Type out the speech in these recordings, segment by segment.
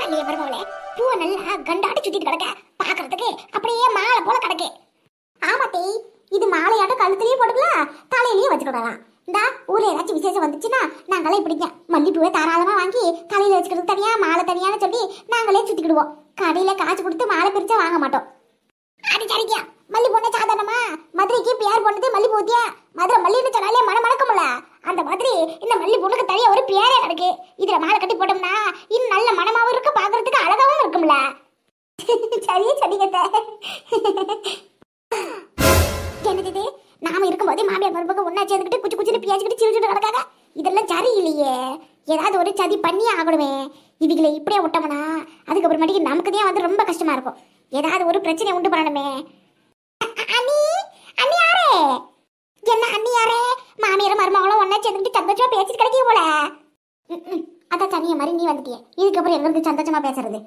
இல்லையே மருமகளே, பூவை நல்லா கண்டாட்டி சுத்திட்டு கிடக்க, பாக்குறதுக்கு அப்படியே மாலை போல கிடக்கு. ஆமாத்தே, இது மாலையாட்டம் கழுத்துலயே போட்டுக்கலாம், தலையிலயே வச்சுக்கிடலாம். இந்த ஊர்ல ஏதாச்சும் விசேஷம் வந்துச்சுன்னா நாங்களே இப்படிங்க மல்லிப்பூவை தாராளமா வாங்கி தலையில வச்சுக்கிறது தனியா, மாலை தனியான்னு சொல்லி நாங்களே சுத்திக்கிடுவோம். கடையில காசு கொடுத்து மாலை பிரிச்சா வாங்க மாட்டோம். அது சரிங்க. மல்லி பொண்ணு சாதாரணமா மதுரைக்கு பேர் பொண்ணு மல்லி பூத்தியா, மதுரை மல்லின்னு சொன்னாலே மணமணக்கும்ல, அந்த மாதிரி இந்த மல்லி பொண்ணுக்கு தனியா ஒரு பேரே கிடக்கு. இதுல மாலை கட்டி போட்டோம்னா இன்னும் நல்ல மனமாவும் இருக்கு, பாக்குறதுக்கு அழகாவும் இருக்கும்ல. சரியே சரிங்க. என்னது நாம இருக்கும்போதே மாமியார் மருமக ஒன்னா சேர்ந்துக்கிட்டு குச்சி குச்சின்னு பேசிக்கிட்டு சிரிச்சுட்டு கிடக்காங்க. இதெல்லாம் சரி இல்லையே, ஏதாவது ஒரு சதி பண்ணியே ஆகணுமே. இவங்களை இப்படியே விட்டோம்னா அதுக்கப்புறமேட்டுக்கு நமக்கு தான் வந்து ரொம்ப கஷ்டமா இருக்கும். ஏதாவது ஒரு பிரச்சனை உண்டு பண்ணணுமே. அண்ணி அண்ணி யாரே? என்ன அண்ணி யாரே? மாமியார் மருமகளும் ஒன்னா சேர்ந்துக்கிட்டு சந்தோஷமா பேசிட்டு கிடைக்க போல. அதான் தனிய மாதிரி நீ வந்துட்டியே, இதுக்கப்புறம் எங்களுக்கு சந்தோஷமா பேசுறது.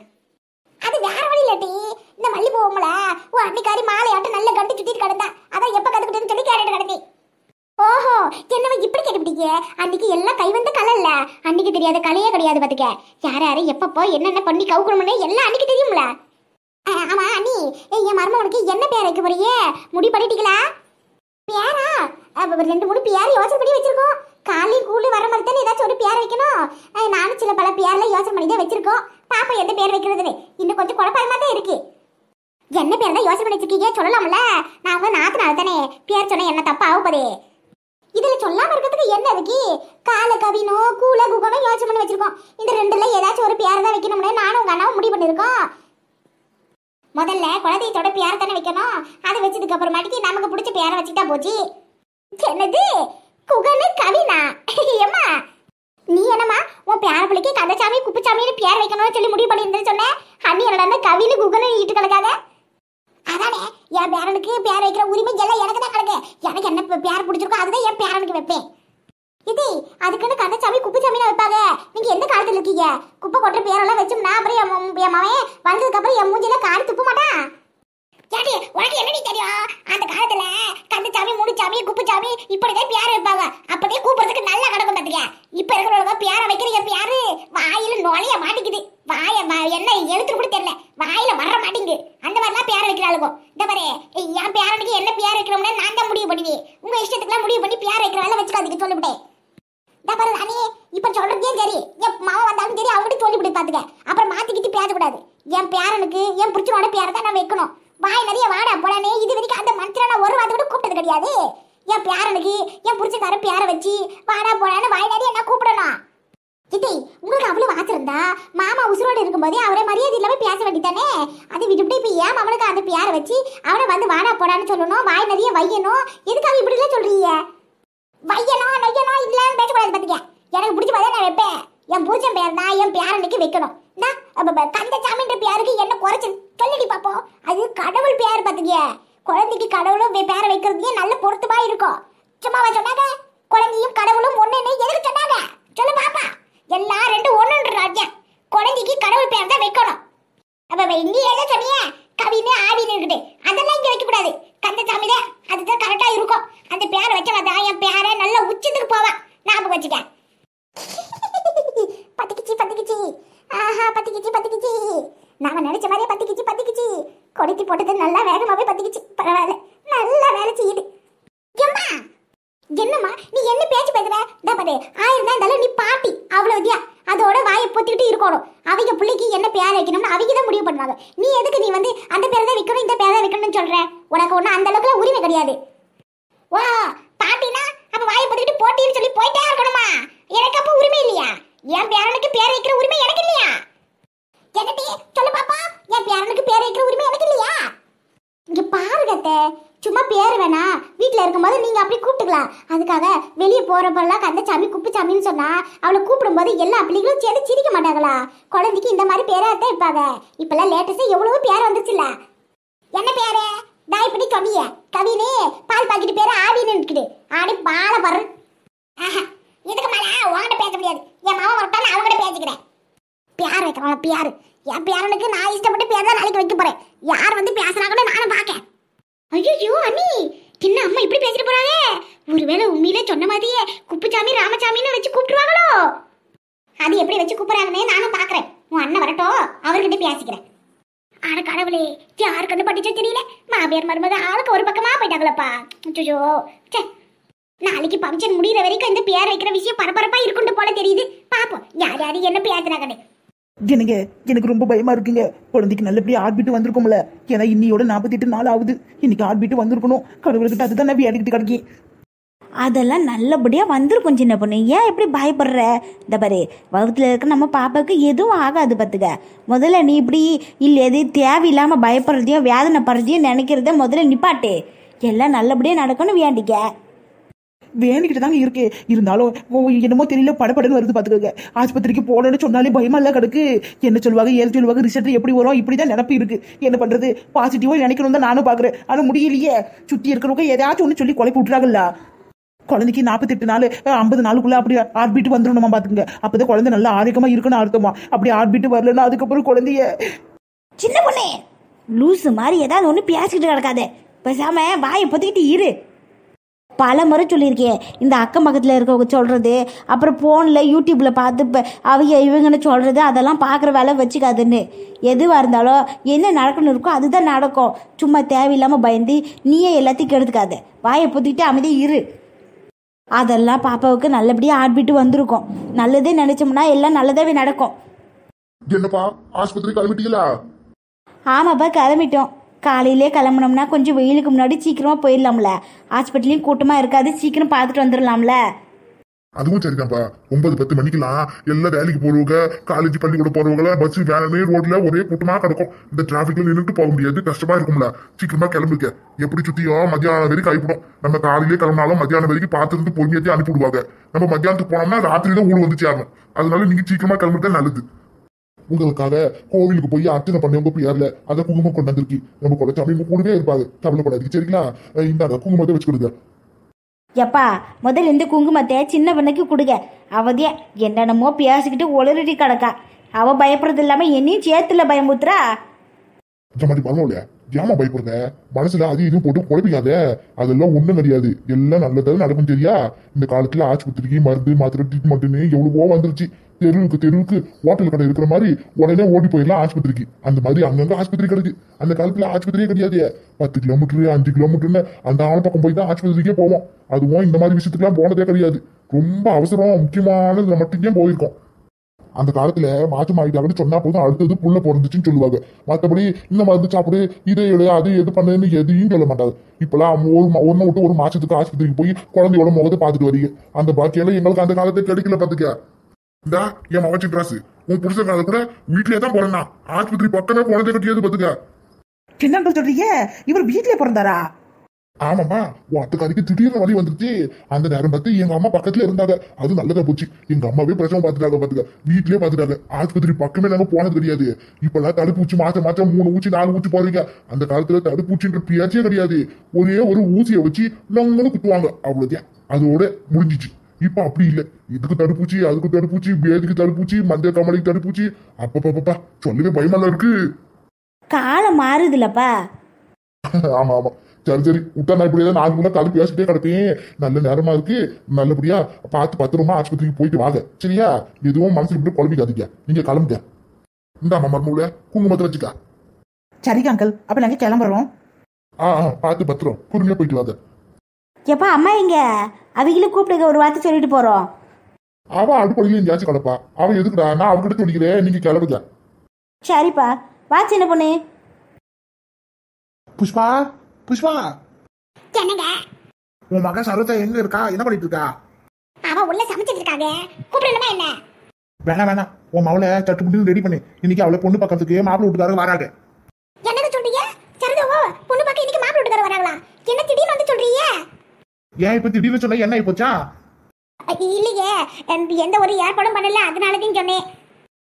அது வேற வழி இல்லாட்டி இந்த மல்லி பூவம்ல உன் அன்னிக்காரி மாலையாட்டம் நல்ல கண்டு சுத்திட்டு கிடந்தா, அதான் எப்ப கத்துக்கிட்டேன்னு சொல்லி கேட்டுட்டு கிடந்தி. ஓஹோ, என்னவா இப்படி கேட்டுப்பிட்டீங்க? அன்னைக்கு எல்லாம் கை வந்த கலை இல்ல, அன்னைக்கு தெரியாத கலையே கிடையாது பாத்துக்க. யார் யாரு எப்பப்போ என்னென்ன பண்ணி கவுக்கணும்னு எல்லாம் அன்னைக்கு தெரியும்ல. ஆமா அண்ணி, என் மருமகனுக்கு என்ன பேர் வைக்க போறீங்க? முடி பண்ணிட்டீங்களா? பேரா? 2-3 பேர் யோசனை பண்ணி வச்சிருக்கோம். காலி கூலி வர மாதிரி தானே ஏதாச்சும் ஒரு பேர் வைக்கணும். நானும் சில பல பேர்ல யோசனை பண்ணி தான் வச்சிருக்கோம். பாப்பா எந்த பேர் வைக்கிறதுன்னு இன்னும் கொஞ்சம் குழப்பமா தான் இருக்கு. என்ன பேர் தான் யோசனை பண்ணி வச்சிருக்கீங்க சொல்லலாம்ல? நான் நாத்தினால தானே பேர் சொன்ன என்ன தப்பா ஆகுப்பதே. இதுல சொல்லாம இருக்கிறதுக்கு என்ன இருக்கு? கால கவினோ கூல குகனோ யோசனை பண்ணி வச்சிருக்கோம். இந்த ரெண்டுல ஏதாச்சும் ஒரு பேர் தான் வைக்கணும்னு நானும் உங்க அண்ணாவும் முடிவு பண்ணிருக்கோம். முதல்ல குழந்தையோட பேர் தானே வைக்கணும். அதை வச்சதுக்கு அப்புறமாட்டிக்கு நமக்கு பிடிச்ச பேரை வச்சுட்டா போச்சு. என்னது குகனு கவினா? ஏமா நீ என்னமா உன் பேர பிள்ளைக்கு கந்தசாமி குப்புசாமின்னு பேர் வைக்கணும்னு சொல்லி முடிவு பண்ணியிருந்தேன்னு சொன்னேன். அண்ணி என்னடா கவினு குகனு ஈட்டு கிடக்காத. அதானே என் பேரனுக்கு பேர் வைக்கிற உரிமை எல்லாம் எனக்கு தான் கிடக்கு. எனக்கு என்ன பேர் பிடிச்சிருக்கோ அதுதான் என் பேரனுக்கு வைப்பேன். இது அதுக்குன்னு கந்தசாமி குப்புசாமின்னு வைப்பாங்க. நீங்க எந்த காலத்துல இருக்கீங்க? குப்பை கொட்டுற பேரெல்லாம் வச்சோம்னா அப்புறம் என் மவன் வந்ததுக்கு அப்புறம் என் மூஞ்சில காரி துப்ப மாட்டான். ஏடி உனக்கு என்னடி தெரியும்? அந்த காலத்துல கந்தசாமி முனுசாமி குப்புசாமி இப்படிதான் பேர் வைப்பாங்க. அப்படியே கூப்பிடுறதுக்கு நல்லா கிடக்கும் பாத்துக்க. இப்ப இருக்கிறவங்க பேரை வைக்கிறீங்க, பேரு வாயில நுழைய மாட்டேங்குது. என்ன எழுத்து கூட தெரியல, வாயில வர மாட்டேங்குது. அந்த மாதிரிலாம் பேரை வைக்கிறாளுங்க. இந்த மாதிரி என் பேரனுக்கு என்ன பேர் வைக்கிறோம்னா நான் தான் முடிவு பண்ணுவேன். உங்க இஷ்டத்துக்குலாம் முடிவு பண்ணி பேர் வைக்கிற வேலை வச்சுக்காதீங்க சொல்லிவிட்டேன். பாரு நானே இப்ப சொல்றதே சரி, என் மாவன் வந்தாலும் சரி அவங்ககிட்ட சொல்லிவிட்டு பாத்துக்க. அப்புறம் மாத்திக்கிட்டு பேசக்கூடாது. என் பேரனுக்கு என் புடிச்சனோட பேரை தான் நான் வைக்கணும். வாய் நிறைய வாடா போலானே இது வரைக்கும் அந்த மனுஷனை நான் ஒரு வார்த்தை கூட கூப்பிட்டது கிடையாது. என் பேரனுக்கு என் புடிச்சக்கார பேரை வச்சு வாடா போலான்னு வாய் நிறைய என்ன கூப்பிடணும். கிட்டே உங்களுக்கு அவ்வளவு வாச்சிருந்தா மாமா உசுரோடு இருக்கும்போதே அவரே மரியாதை இல்லாம பேச வேண்டித்தானே. அதை விட்டுவிட்டு இப்ப ஏன் அவனுக்கு அந்த பேரை வச்சு அவனை வந்து வாடா போடான்னு சொல்லணும், வாய் நிறைய வையணும். எதுக்காக இப்படி எல்லாம் சொல்றீங்க? வையணும் நொய்யணும் இல்லன்னு பேசக்கூடாது பாத்துக்க. எனக்கு பிடிச்ச மாதிரி நான் வைப்பேன். என் புருஷன் பேர் தான் என் பேரனுக்கு வைக்கணும். கந்தசாமின்ற பேருக்கு என்ன குறைச்சு சொல்லி பாப்போம். அது கடவுள் பேர் பாத்துக்க. குழந்தைக்கு கடவுளும் பேரை வைக்கிறதுக்கே நல்ல பொருத்தமா இருக்கும். சும்மாவா சொன்னாங்க? குழந்தையும் கடவுளும் ஒண்ணுன்னு எதுக்கு சொன்னாங்க சொல்லு பாப்பா? எல்லாம் ரெண்டு ஒண்ணுன்ற ராஜ்யம். குழந்தைக்கு கடவுள் பேர் தான் வைக்கணும். இங்க என்ன சொன்னீங்க? கவின்னு ஆவின்னு இருக்குது, அதெல்லாம் இங்க வைக்க கூடாது. கந்தசாமி தான் அதுதான் கரெக்டா இருக்கும். அந்த பேரை வச்சவதான் என் பேரை நல்ல உச்சத்துக்கு போவான். ஞாபகம் வச்சுக்க. பத்திக்கிச்சி பத்திக்கிச்சி, ஆஹா பத்திக்கிச்சி பத்திக்கிச்சி. நாம நினைச்ச மாதிரியே பத்திக்கிச்சி. கொளுத்தி போட்டது நல்லா வேகமாவே பத்திக்கிச்சு. பரவாயில்ல, நல்லா வேலை செய்யுது. ஏம்மா என்னம்மா நீ என்ன பேச்சு பேசுற? பாரு 1000 தான் இருந்தாலும் நீ பாட்டி அவ்வளவுதியா. அதோட வாயை பொத்திக்கிட்டு இருக்கணும். அவங்க பிள்ளைக்கு என்ன பேர் வைக்கணும்னு அவங்க தான் முடிவு பண்ணுவாங்க. நீ எதுக்கு நீ வந்து அந்த பேரை தான் வைக்கணும் இந்த பேரை தான் வைக்கணும்னு சொல்ற? உனக்கு ஒன்றும் அந்த அளவுக்குலாம் உரிமை கிடையாது. வா பாட்டினா அப்ப வாயை பொத்திக்கிட்டு போட்டின்னு சொல்லி போயிட்டே இருக்கணுமா? எனக்கு அப்ப உரிமை இல்லையா? என் பேரனுக்கு பேர் வைக்கிற உரிமை எனக்கு இல்லையா? என்னடி சொல்லு பாப்பா, என் பேரனுக்கு பேர் வைக்கிற உரிமை எனக்கு இல்லையா? இங்க பாருங்கத்த, சும்மா பேர் வேணா வீட்டுல இருக்கும்போது நீங்க அப்படி கூப்பிட்டுக்கலாம். அதுக்காக வெளியே போறப்பெல்லாம் கந்தசாமி குப்புசாமின்னு சொன்னா அவளை கூப்பிடும்போது எல்லா பிள்ளைகளும் சேர்ந்து சிரிக்க மாட்டாங்களா? குழந்தைக்கு இந்த மாதிரி பேரா தான் இருப்பாங்க. இப்பெல்லாம் லேட்டஸ்டா எவ்வளவு பேர் வந்துச்சுல்ல. என்ன பேரு தான் இப்படி சொன்னீங்க? கவினே பால் பாக்கெட் பேரு ஆவின்னு இருக்குது. ஆடி பால பாரு. இதுக்கு மேல உங்ககிட்ட பேச முடியாது. என் மாமா வரட்டாலும் அவங்ககிட்ட பேசிக்கிறேன். பேர் வைக்கிறோம் பேரு. என் பேரனுக்கு நான் இஷ்டப்பட்டு பேர் தான் நாளைக்கு வைக்க போறேன். யார் வந்து பேசுறாங்கன்னு நானும் பாக்கேன். ஐயோ அண்ணி என்ன அம்மா இப்படி பேசிட்டு போறாங்க? ஒருவேளை உண்மையிலே சொன்ன மாதிரியே குப்புசாமி ராமசாமின்னு வச்சு கூப்பிட்டுருவாங்களோ? அது எப்படி வச்சு கூப்பிடுறாங்கன்னு நானும் பாக்குறேன். உன் அண்ணன் வரட்டும். பேசிக்கிறேன். ஆன கடவுளே, யாரு கண்டு பட்டுச்சோ தெரியல. மாமியார் மருமக ஆளுக்கு ஒரு பக்கமா போயிட்டாங்களப்பா. அச்சோ, நாளைக்கு ஃபங்க்ஷன் முடிகிற வரைக்கும் இந்த பேர் வைக்கிற விஷயம் பரபரப்பா இருக்குன்னு போல தெரியுது. பாப்போம் யார் யாரு என்ன பேசுறாங்கன்னு. எனக்கு ரொம்ப பயமா இருக்குங்க. குழந்தைக்கு நல்லபடியா ஹார்ட் வந்திருக்கும்ல. ஏன்னா இன்னியோட 48 நாள் ஆகுது. இன்னைக்கு ஹார்ட் வந்திருக்கணும். கடவுள்கிட்ட அதுதான் நான் வேடிக்கிட்டு கிடக்கேன். அதெல்லாம் நல்லபடியாக வந்திருக்கும் சின்ன பொண்ணு. ஏன் எப்படி பயப்படுற? இந்த பாரு, வகுத்தில் இருக்க நம்ம பாப்பாவுக்கு எதுவும் ஆகாது பார்த்துக்க. முதல்ல நீ இப்படி இல்லை எது தேவையில்லாமல் பயப்படுறதையும் வேதனைப்படுறதையும் நினைக்கிறத முதல்ல நிப்பாட்டு. எல்லாம் நல்லபடியாக நடக்கணும் வேண்டிக்க. வேண்டிக்கிட்டு தாங்க இருக்கு. இருந்தாலும் என்னமோ தெரியல, படப்படன்னு வருது பார்த்துக்கோங்க. ஆஸ்பத்திரிக்கு போகணும்னு சொன்னாலே பயமா இல்லை கிடக்கு. என்ன சொல்லுவாங்க ஏது சொல்லுவாங்க, ரிசல்ட் எப்படி வரும், இப்படிதான் நினப்பு இருக்கு. என்ன பண்றது, பாசிட்டிவா நினைக்கணும் தான் நானும் பாக்குறேன். ஆனா முடியலையே. சுத்தி இருக்கிறவங்க ஏதாச்சும் ஒன்று சொல்லி குழப்பி விட்டுறாங்கல்ல. குழந்தைக்கு 48 நாள் 50 நாளுக்குள்ள அப்படி ஹார்ட் வந்துடணுமா பாத்துங்க. அப்பதான் குழந்தை நல்லா ஆரோக்கியமா இருக்குன்னு அர்த்தமா. அப்படி ஹார்ட் வரலன்னா அதுக்கப்புறம் குழந்தைய சின்ன பொண்ணு லூசு மாதிரி ஏதாவது ஒன்று பேசிக்கிட்டு கிடக்காத. பேசாம வாயை பொத்திக்கிட்டு இரு. பல முறை சொல்லியிருக்கேன், இந்த அக்கம் பக்கத்தில் இருக்கவங்க சொல்கிறது, அப்புறம் ஃபோனில் யூடியூப்பில் பார்த்து இப்போ அவங்க இவங்கன்னு சொல்கிறது, அதெல்லாம் பார்க்குற வேலை வச்சுக்காதுன்னு. எதுவாக இருந்தாலும் என்ன நடக்கணும் இருக்கோ அதுதான் நடக்கும். சும்மா தேவையில்லாமல் பயந்து நீயே எல்லாத்தையும் கெடுத்துக்காத. வாயை பொத்திக்கிட்டு அமைதியாக இரு. அதெல்லாம் பாப்பாவுக்கு நல்லபடியாக ஹார்ட் வந்திருக்கும். நல்லதே நினைச்சோம்னா எல்லாம் நல்லதாவே நடக்கும். என்னப்பா ஆஸ்பத்திரி கிளம்பிட்டீங்களா? ஆமாப்பா, கிளம்பிட்டோம். காலையிலே கிளம்புனோம்னா கொஞ்சம் வெயிலுக்கு முன்னாடி சீக்கிரமா போயிடலாம்ல. ஹாஸ்பிட்டலையும் கூட்டமா இருக்காது, சீக்கிரம் பார்த்துட்டு வந்துடலாம்ல. அதுவும் சரிதான்ப்பா. 9-10 மணிக்கெல்லாம் எல்லாம் வேலைக்கு போறவங்க, காலேஜ் பள்ளிக்கூட போறவங்க பஸ் வேனே ரோட்ல ஒரே கூட்டமா கிடக்கும். இந்த டிராபிக்ல நின்றுட்டு போக முடியாது, கஷ்டமா இருக்கும்ல. சீக்கிரமா கிளம்பிக்க. எப்படி சுத்தியும் மத்தியானம் வரைக்கும் ஆயிப்படும். நம்ம காலையிலே கிளம்பினாலும் மத்தியானம் வரைக்கும் பார்த்துருந்து பொறுமையாத்தி அனுப்பிவிடுவாங்க. நம்ம மத்தியானத்துக்கு போனோம்னா ராத்திரி தான் ஊர் வந்துச்சு ஆகணும். அதனால நீங்க சீக்கிரமா கிளம்பிட்டா நல்லது. உங்களுக்காக கோவிலுக்கு போய் அர்ச்சனை பண்ணவங்க பேர்ல அதை குங்குமம் கொண்டு வந்திருக்கு. நம்ம குலச்சாமி கூடவே இருப்பாங்க, கவலைப்படாது சரிங்களா? இந்த குங்குமத்தை வச்சு கொடுங்க. எப்பா முதல்ல இந்த குங்குமத்தை சின்ன பொண்ணுக்கு கொடுங்க. அவதே என்னென்னமோ பேசிக்கிட்டு ஒளரிட்டி கிடக்கா. அவ பயப்படுறது இல்லாம என்னையும் சேர்த்துல பயமுத்துறா. இந்த மாதிரி பரவாயில்லையா? ஏமா பயப்படுற? மனசுல அது இதுவும் போட்டு குழப்பிக்காத. அதெல்லாம் ஒண்ணும் கிடையாது. எல்லாம் நல்லதாக நடக்கும் சரியா? இந்த காலத்துல ஆஸ்பத்திரிக்கு மருந்து மாத்திரை ட்ரீட்மெண்ட்னு எவ்வளவோ வந்துருச்சு. தெருவுக்கு ஹோட்டல் கடை இருக்கிற மாதிரி உடனே ஓடி போயிடலாம் ஆஸ்பத்திரிக்கு. அந்த மாதிரி அங்கங்க ஆஸ்பத்திரி கிடைக்கு. அந்த காலத்துல ஆஸ்பத்திரியே கிடையாது. 10 கிலோமீட்டர் 5 கிலோமீட்டர்னு அந்த ஆள் பக்கம் போய் தான் ஆஸ்பத்திரிக்கே போவோம். அதுவும் இந்த மாதிரி விஷயத்துக்குலாம் போனதே கிடையாது. ரொம்ப அவசரம் முக்கியமானதுல மட்டும்தான் போயிருக்கோம். அந்த காலத்துல மாற்றம் ஆகிட்டாங்கன்னு சொன்னா போதும் அடுத்தது புள்ள பிறந்துச்சுன்னு சொல்லுவாங்க. மற்றபடி இந்த மருந்து சாப்பிடு, இதை எடு, அது எது பண்ணுன்னு எதையும் சொல்ல மாட்டாங்க. இப்பெல்லாம் ஒன்னு விட்டு ஒரு மாசத்துக்கு ஆஸ்பத்திரிக்கு போய் குழந்தையோட முகத்தை பார்த்துட்டு வரீங்க. அந்த பாக்கியெல்லாம் எங்களுக்கு அந்த காலத்தை கிடைக்கல. பாத்துக்க, இந்தா என் மகச்சி டிராஸ் உன் புருஷ கால கூட வீட்லயே தான் பிறந்தான். ஆஸ்பத்திரி பக்கமே குழந்தை கட்டியது பாத்துக்க. என்ன சொல்றீங்க? இவர் வீட்லயே பிறந்தாரா? ஆமாம்மா, உன் அத்துக்காரிக்கு திடீர்னு வலி வந்துருச்சு. அந்த நேரம் பார்த்து எங்க அம்மா பக்கத்துல இருந்தாங்க. அது நல்லதா போச்சு. எங்க அம்மாவே பிரசவம் பார்த்துட்டாங்க. பாத்துக்க, வீட்லயே பாத்துட்டாங்க. ஆஸ்பத்திரி பக்கமே நாங்க போனது கிடையாது. இப்பெல்லாம் தடுப்பூசி மாசம் 3 ஊசி 4 ஊசி போறீங்க. அந்த காலத்துல தடுப்பூசின்ற பேச்சே கிடையாது. ஒரே ஒரு ஊசியை வச்சு நம்மளும் குத்துவாங்க, அவ்வளவுதான். அதோட முடிஞ்சிச்சு. இப்ப அப்படி இல்லை. இதுக்கு தடுப்பூசி, அதுக்கு தடுப்பூசி, பேதிக்கு தடுப்பூசி, மஞ்சள் கமலைக்கு தடுப்பூசி. அப்பப்பா சொல்லவே பயமெல்லாம் இருக்கு. காலம் மாறுதுலப்பா. ஆமா ஆமா, சரி விட்டா நான் இப்படியே 4 மணி நேரம் கதை பேசிட்டே கிடப்பேன். நல்ல நேரமா இருக்கு. நல்லபடியா பார்த்து பத்திரமா ஆஸ்பத்திரிக்கு போயிட்டு வாங்க சரியா? எதுவும் மனசுல இப்படி குழம்பிக்காதீங்க. நீங்க கிளம்புங்க. இந்த மர்மூல குங்குமத்தை வச்சுக்கா. சரிங்க அங்கிள், அப்ப நாங்க கிளம்புறோம். பார்த்து பத்திரம் பொறுமையா போயிட்டு வாங்க. எப்பா அம்மா எங்க? அவங்களும் கூப்பிடுங்க, ஒரு வார்த்தை சொல்லிட்டு போறோம். அவ அடுப்படியில எங்கேயாச்சும் கிடப்பா. அவன் எதுக்குடா? நான் அவகிட்ட சொல்லிக்கிறேன், நீங்க கிளம்புங்க. சரிப்பா, வா சின்ன பொண்ணு. புஷ்பா புஷ்பா, என்னங்க? உன் மகன் சரோஜா எங்க இருக்கா? என்ன பண்ணிட்டு இருக்கா? அவ உள்ள சமைச்சிட்டு இருக்காங்க. கூப்பிடணுமா என்ன? வேணாம், உன் மவளை சட்டு புட்டு ரெடி பண்ணு. இன்னைக்கு அவளை பொண்ணு பக்கத்துக்கு மாப்பிள்ளை வீட்டுக்காரங்க வராங்க. என்னது சொல்றீங்க? சரிதாவோ, பொண்ணு பார்க்க இன்னைக்கு மாப்பிள்ளை வீட்டுக்காரங்க வராங்களா? என்ன திடீர்னு வந்து சொல்றீங்க? ஏன் இப்ப திடீர்னு சொன்ன? என்ன ஆயிப்போச்சா? இல்லையே, எந்த ஒரு ஏற்பாடும் பண்ணல, அதனாலதான் சொன்னேன்.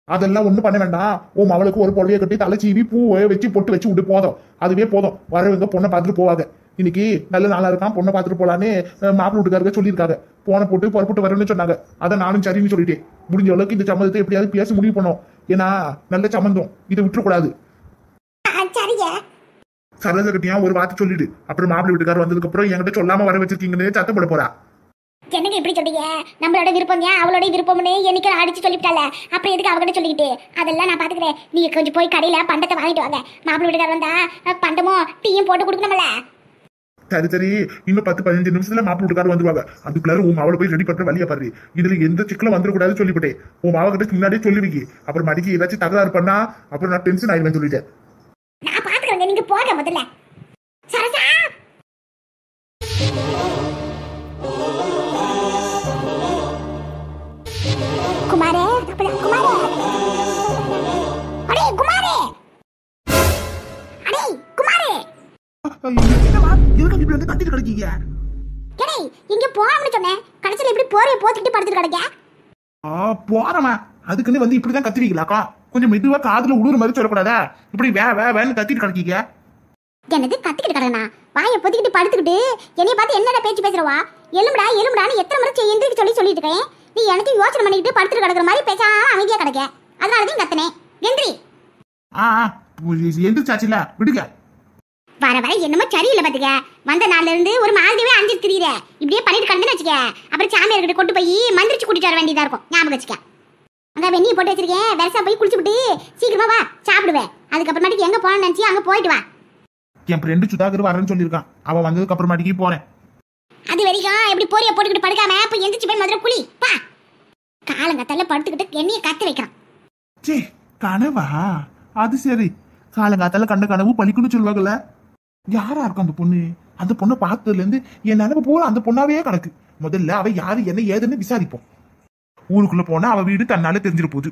அதெல்லாம் ஒண்ணும் பண்ண வேண்டாம். உன் மவளுக்கு ஒரு புடவையை கட்டி தலை சீவி பூவை வச்சு பொட்டு வச்சு விட்டு போதும். அதுவே போதும். வரவங்க பொண்ணை பார்த்துட்டு போவாங்க. இன்னைக்கு நல்ல நாளா இருக்கான், பொண்ணை பார்த்துட்டு போலான்னு மாப்பிள்ளை வீட்டுக்காரங்க சொல்லியிருக்காங்க. போன போட்டு புறப்பட்டு வரணும்னு சொன்னாங்க. அதை நானும் சரின்னு சொல்லிட்டேன். முடிஞ்ச அளவுக்கு இந்த சம்மந்தத்தை எப்படியாவது பேசி முடிவு பண்ணோம். ஏன்னா நல்ல சம்மந்தம், இதை விட்டுறக்கூடாது. சரிங்க. சரோஜா கிட்டியா ஒரு வார்த்தை சொல்லிடு. அப்புறம் மாப்பிள்ளை வீட்டுக்காரர் வந்ததுக்கு அப்புறம் என்கிட்ட சொல்லாம வர வச்சிருக்கீங்கன்னு சத்தம் போட போறா. என்னங்க இப்படி சொல்றீங்க? நம்மளோட விருப்பம் ஏன் அவளோட விருப்பம்னு என்னைக்கு அடிச்சு சொல்லிவிட்டால, அப்புறம் எதுக்கு அவகிட்ட சொல்லிக்கிட்டு? அதெல்லாம் நான் பாத்துக்கிறேன். நீங்க கொஞ்சம் போய் கடையில பண்டத்தை வாங்கிட்டு வாங்க. மாப்பிள்ளை வீட்டுக்காரர் வந்தா பண்டமும் டீயும் போட்டு கொடுக்கணும்ல. சரி இன்னும் 10-15 நிமிஷத்துல மாப்பிள்ளை வீட்டுக்காரர் வந்துருவாங்க. அதுக்குள்ளார உன் அவளை போய் ரெடி பண்ற வழியா பாரு. இதுல எந்த சிக்கலும் வந்துடக்கூடாதுன்னு சொல்லிவிட்டேன். உன் மாவ கிட்ட முன்னாடியே சொல்லுவீங்க. அப்புறம் மடிக்கு ஏதாச்சும் தகராறு பண்ணா அப்புறம் நான் டென்ஷன் ஆயிடுவேன் சொல்லிட்டேன். நான் பாத்துக்கிறேங்க, நீங்க போங்க முதல்ல. சரசா குமாரே, குமாரே, அடே குமாரே, அடே குமாரே, என்னம்மா எதுக்கு இப்படி வந்து கத்திட்டு கிடக்கீங்க? அடே இங்க போறோம்னு சொன்னேன். கடைசில இப்படி போறே போத்திட்டு படுத்துட்டு கிடக்க. போறமா அதுக்குன்னு வந்து இப்படிதான் கத்துவீங்களாக்கா? கொஞ்சம் மெதுவா காதுல உழுற மாதிரி சொல்லக்கூடாதா? இப்படி வேன்னு கத்திட்டு கிடக்கீங்க. என்னது கத்திக்கிட்டு கடனா? வாயை பொத்திக்கிட்டு படுத்துக்கிட்டு என்னைய பார்த்து என்னடா பேச்சு பேசுறவா? எலும்புடா எலும்புடான்னு எத்தனை முறை எந்திரிக்கு சொல்லிட்டு இருக்கேன். நீ எனக்கு யோசனை பண்ணிக்கிட்டு படுத்துட்டு கிடக்குற மாதிரி பேசாம அமைதியா கிடக்க. அதனாலதான் கத்தனேன். எந்திரி. எந்திரிச்சாச்சுல விடுங்க. வர வர என்னமோ சரியில்லை பாத்துக்க. வந்த நாள்ல இருந்து ஒரு மாதிரியே அஞ்சு திரியிற. இப்படியே பண்ணிட்டு கிடந்துன்னு வச்சுக்க. அப்புறம் சாமியார்கிட்ட கொண்டு போய் மந்திரிச்சு கூட்டிட்டு வர வேண்டியதா இருக்கும். ஞாபகம் வச்சுக்க. அங்க வெந்நியை போட்டு வச்சிருக்கேன். வெரசா போய் குளிச்சு விட்டு சீக்கிரமா வா, சாப்பிடுவேன். அதுக்கப்புறமாட்டிக்கு எங்க போனேன்னு நினைச்சு அங்க போயிட்டு வா. என் ஃப்ரெண்டு சுதாகர் வரேன்னு சொல்லியிருக்கான். அவன் வந்ததுக்கு அப்புறமாட்டிக்கு போறேன். அது வரைக்கும் எப்படி போறிய போட்டுக்கிட்டு படுக்காம போய் எந்திரிச்சு போய் முதல்ல குளி பா. காலங்கத்தால படுத்துக்கிட்டு என்னைய கத்து வைக்கிறான். சே கனவா? அது சரி. காலங்காத்தால கண்ட கனவு பழிக்குன்னு சொல்லுவாங்கல்ல. யாரா இருக்கும் அந்த பொண்ணு? அந்த பொண்ணை பார்த்ததுல இருந்து என் நினைவு போல அந்த பொண்ணாவே கிடக்கு. முதல்ல அவ யாரு என்ன ஏதுன்னு விசாரிப்போம். ஊருக்குள்ள போனா அவ வீடு தன்னால தெரிஞ்சிட போகுது.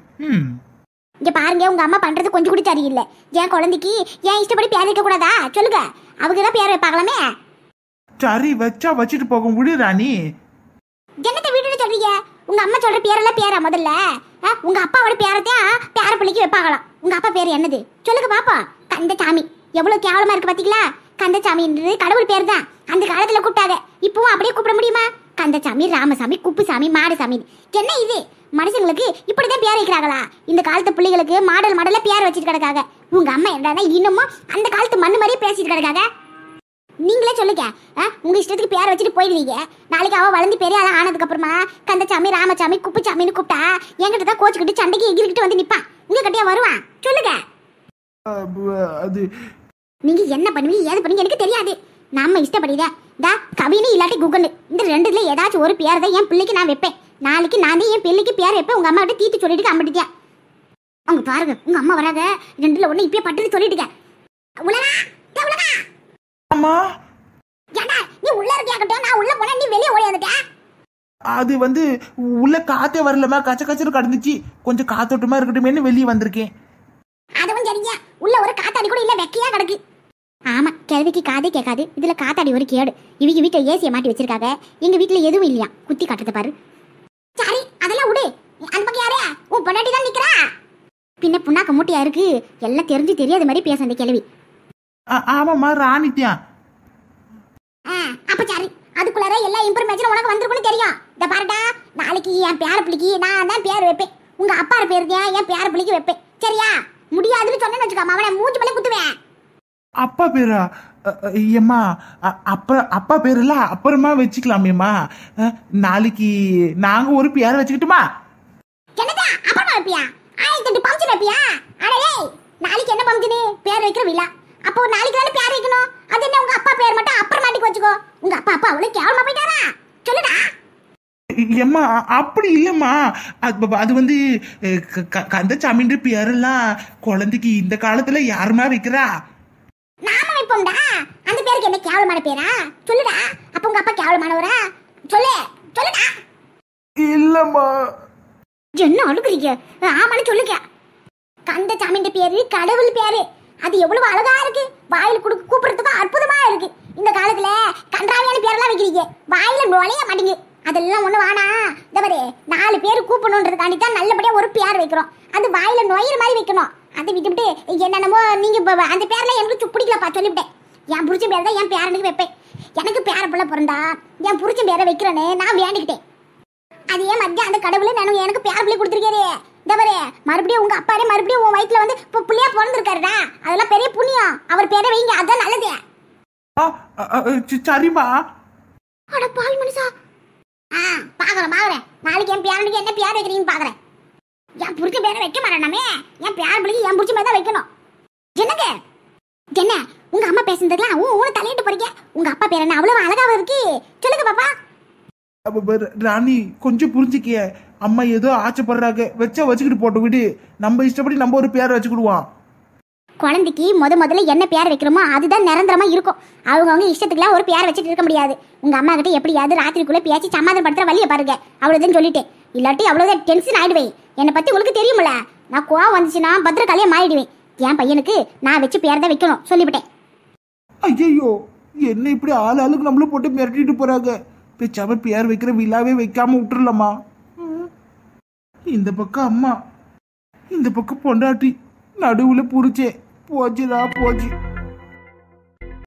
இங்க பாருங்க, உங்க அம்மா பண்றது கொஞ்சம் கூட சரியில்லை. என் குழந்தைக்கு ஏன் இஷ்டப்படி பேர் வைக்க கூடாதா? சொல்லுங்க, அவங்க தான் பேர் வைப்பாங்களாமே. சரி வச்சா வச்சுட்டு போக முடியும் ராணி. என்னத்தை வீட்டுன்னு சொல்றீங்க? உங்க அம்மா சொல்ற பேரெல்லாம் பேரா? முதல்ல உங்க அப்பாவோட பேரத்தான் பேர பிள்ளைக்கு வைப்பாங்களாம். உங்க அப்பா பேர் என்னது சொல்லுங்க பாப்பா. கந்தசாமி. எவ்வளவு கேவலமா இருக்கு பாத்தீங்களா? கந்தசாமின்றது கடவுள் பேர் தான். அந்த காலத்துல கூப்பிட்டாங்க. இப்பவும் அப்படியே கூப்பிட முடியுமா? கந்தசாமி, ராமசாமி, குப்புசாமி, மாடசாமி. என்ன இது? மனுஷங்களுக்கு இப்படிதான் பேர் வைக்கிறாங்களா? இந்த காலத்து பிள்ளைகளுக்கு மாடல்ல பேர் வச்சுட்டு கிடக்காங்க. உங்க அம்மா என்னன்னா இன்னமும் அந்த காலத்து மண்ணு மாதிரியே பேசிட்டு கிடக்காங்க. நீங்களே சொல்லுங்க. உங்க இஷ்டத்துக்கு பேர் வச்சுட்டு போயிடுவீங்க. நாளைக்கு அவ வளர்ந்து பெரிய ஆளா ஆனதுக்கு அப்புறமா கந்தசாமி, ராமசாமி, குப்புசாமின்னு கூப்பிட்டா என்கிட்ட தான் கோச்சுக்கிட்டு சண்டைக்கு எகிரிக்கிட்டு வந்து நிப்பான். உங்க கட்டியா வருவான். சொல்லுங்க. அது நீங்க என்ன பண்ணுவீங்க ஏது பண்ணுவீங்க எனக்கு தெரியாது. நம்ம இஷ்டப்படிதான். கவினு இல்லாட்டி குகன், இந்த ரெண்டுல ஏதாச்சும் ஒரு பேர் தான் என் பிள்ளைக்கு நான் வைப்பேன். நாளைக்கு நான் என் பிள்ளைக்கு பேர் வைப்பேன். உங்க அம்மா கிட்ட தீட்டு சொல்லிட்டு அம்பிட்டியா? அவங்க பாருங்க, உங்க அம்மா வராங்க. ரெண்டுல ஒண்ணு இப்பயே பட்டுன்னு சொல்லிட்டுங்க. உலகா உலகா அம்மா, ஏண்டா நீ உள்ள இருக்கியாக்கட்டும், நான் உள்ள போனா நீ வெளியே ஓடி வந்துட்ட. அது வந்து உள்ள காத்தே வரலமா, கச்ச கச்சரு கடந்துச்சு. கொஞ்சம் காத்தோட்டமா இருக்கட்டுமேன்னு வெளியே வந்திருக்கேன். அதுவும் சரிங்க. உள்ள ஒரு காத்தாடி கூட இல்ல, வெக்கையா கிடக்கு. ஆமா, கேள்விக்கு காதே கேட்காது. இதுல காத்தாடி ஒரு கேடு. இவங்க வீட்டுல ஏசியை மாட்டி வச்சிருக்காங்க. எங்க வீட்டுல எதுவும் இல்லையா. குத்தி காட்டுறது பாரு. சரி அதெல்லாம் விடு. அந்த பக்கம் யாரு? உன் பொண்டாட்டி தான் நிக்கிறா. பின்ன புண்ணாக்க மூட்டையா இருக்கு. எல்லாம் தெரிஞ்சு தெரியாத மாதிரி பேச அந்த கேள்வி. ஆமாம்மா, ராணித்தான். அப்ப சரி, அதுக்குள்ளார எல்லா இன்ஃபர்மேஷனும் உனக்கு வந்திருக்குன்னு தெரியும். இந்த பாருடா, நாளைக்கு என் பேர பிள்ளைக்கு நான் தான் பேர் வைப்பேன். உங்க அப்பா பேர் தான் என் பேர பிள்ளைக்கு வைப்பேன். சரியா? முடியாதுன்னு சொன்னேன்னு வச்சுக்கோ, அவனை மூஞ்சி மேல குத்துவேன். அப்பா பேரா? ஏம்மா, அப்பா பேருல அப்புறமா வச்சுக்கலாமேம்மா. நாளைக்கு நாங்க ஒரு பேர் வச்சுக்கிட்டுமா? என்னடா அப்புறமா வைப்பியா? 1008 பம்சன் வைப்பியா? அடே, நாளைக்கு என்ன பம்சனு? பேர் வைக்கிற விழா. அப்போ நாளைக்கு தானே பேர் வைக்கணும். அது என்ன உங்க அப்பா பேர் மட்டும் அப்புறமாட்டிக்கு வச்சுக்கோ. உங்க அப்பா அவ்வளவு கேவலமா போயிட்டாரா? சொல்லுடா. ஏம்மா அப்படி இல்லம்மா. அது வந்து கந்தசாமின்ற பேரெல்லாம் குழந்தைக்கு இந்த காலத்துல யாருமா வைக்கிறா? நாம வைப்போம்டா. அந்த பேருக்கு என்ன கேவலமான பேரா? சொல்லுடா. அப்ப உங்க அப்பா கேவலமானவரா? சொல்லுடா. இல்லம்மா. என்ன அழுகுறீங்க? ஆமான்னு சொல்லுங்க. கந்தசாமின்ற பேரு கடவுள் பேரு. அது எவ்வளவு அழகா இருக்கு. வாயில கூப்பிடுறதுக்கு அற்புதமா இருக்கு. இந்த காலத்துல கன்றாவியான பேரெல்லாம் வைக்கிறீங்க. வாயில நுழைய மாட்டீங்க. அதெல்லாம் ஒண்ணு வானா. இந்த மாதிரி 4 பேர் கூப்பிடணுன்றதுக்காண்டி தான் நல்லபடியா ஒரு பேர் வைக்கிறோம். அது வாயில நுழையிற மாதிரி வைக்கணும். அதை விட்டுவிட்டு என்னென்னமோ நீங்க அந்த பேர்ல எனக்கு பிடிக்கலப்பா சொல்லிவிட்டேன். என் புருஷன் பேர் தான் என் பேரனுக்கு வைப்பேன். எனக்கு பேர பிள்ளை பிறந்தா என் புருஷன் பேரை வைக்கிறேன்னு நான் வேண்டிக்கிட்டேன். அதே மாதிரி அந்த கடவுளை எனக்கு பேர பிள்ளை கொடுத்துருக்காரு. இந்த மாதிரி மறுபடியும் உங்க அப்பாரே மறுபடியும் உன் வயிற்றுல வந்து பிள்ளையா பிறந்திருக்காருடா. அதெல்லாம் பெரிய புண்ணியம். அவர் பேரை வைங்க, அதான் நல்லது. சரிம்மா. அட பால் மனுஷா, ஆ பாக்குறேன் நாளைக்கு என் பேரனுக்கு என்ன பேர் வைக்கிறீங்கன்னு பாக்குறேன். என் புடிச்ச பேரை வைக்க மாட்டேனாமே, என் பேர் பிள்ளைக்கு என் புடிச்ச பேர் தான் வைக்கணும். என்னங்க என்ன உங்க அம்மா பேசுனதுலாம் ஊன தலையிட்டு போறீங்க? உங்க அப்பா பேர் என்ன அவ்வளவு அழகாவா இருக்கு? சொல்லுங்க பாப்பா. ராணி கொஞ்சம் புரிஞ்சுக்கிய, அம்மா ஏதோ ஆச்சப்படுறாங்க, வச்சுக்கிட்டு போட்டு விடு. நம்ம இஷ்டப்படி நம்ம ஒரு பேரை வச்சுக்கிடுவோம். குழந்தைக்கு முதல்ல என்ன பேர் வைக்கிறோமோ அதுதான் நிரந்தரமா இருக்கும். அவங்க இஷ்டத்துக்குலாம் ஒரு பேர் வச்சுட்டு இருக்க முடியாது. உங்க அம்மா கிட்ட எப்படியாவது ராத்திரிக்குள்ள பேசி சமாதானப்படுத்துற வழியை பாருங்க. அவ்வளவுதான் சொல்லிட்டேன். இல்லாட்டி அவ்வளவுதான் டென்ஷன் ஆயிடுவேன். என்னை பத்தி உங்களுக்கு தெரியுமில்ல, நான் கோவம் வந்துச்சுன்னா பத்திரக்காலியா மாறிடுவேன். என் பையனுக்கு நான் வச்சு பேர் தான் வைக்கணும் சொல்லிவிட்டேன். ஐயோ, என்ன இப்படி ஆளுக்கு நம்மளும் போட்டு மிரட்டிட்டு போறாங்க. பேச்சாம பேர் வைக்கிற விழாவே வைக்காம விட்டுறலாமா? இந்த பக்கம் அம்மா, இந்த பக்கம் பொண்டாட்டி, நடுவுல புரிச்சே போச்சுடா போச்சு.